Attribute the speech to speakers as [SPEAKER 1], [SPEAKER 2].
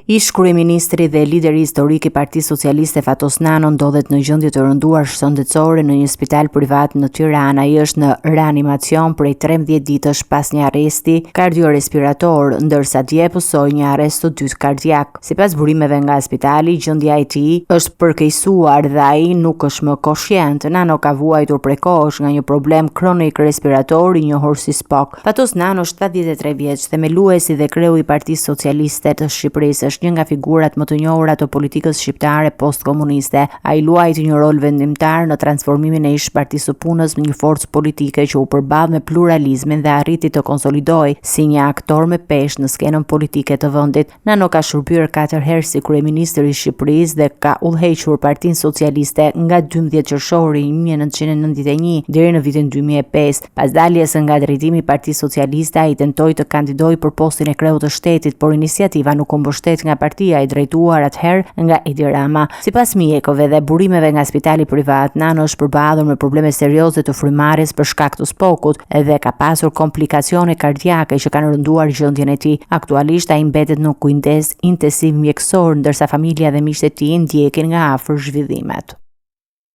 [SPEAKER 1] Ish kryeministri dhe lideri historik i Partisë Socialiste Fatos Nano ndodhet në gjendje të rënduar shëndetësore në një spital privat në Tiranë. Ai është në reanimacion prej 13 ditësh pas një arresti kardiorespirator, ndërsa dje pësoi një arrest të dytë kardiak. Sipas burimeve nga spitali, gjendja e tij është përkeqësuar dhe ai nuk është më koshient. Nano ka vuajtur prekosh nga një problem kronik respirator i njohur si SPOK. Fatos Nano, 73 vjeç, themeluesi dhe kreu i Partisë Socialiste të Shqipërisë, është një nga figurat më të njohura të politikës shqiptare postkomuniste. Ai luajti një rol vendimtar në transformimin e ish Partisë së Punës në një forcë politike që u përball me pluralizmin dhe arriti të konsolidojë si një aktor me peshë në skenën politike të vendit. Nano ka shërbyer 4 herë si kryeministër i Shqipërisë dhe ka udhëhequr Partinë Socialiste nga 12 qershori 1991 deri në vitin 2005. Pas daljes nga drejtimi i Partisë Socialiste, ai tentoi të kandidojë për postin e kreut të shtetit, por iniciativa nuk u mbështet nga partia i drejtuar atëherë nga Edi Rama. Sipas mjekëve dhe burimeve nga spitali privat, Nano është përballur me probleme serioze të frymarrjes për shkak të SPOK-ut dhe ka pasur komplikacione kardiake që kanë rënduar gjendjen e tij. Aktualisht ai mbetet në kujdes intensiv mjekësor, ndërsa familja dhe miqtë e tij ndjekin nga afër zhvillimet.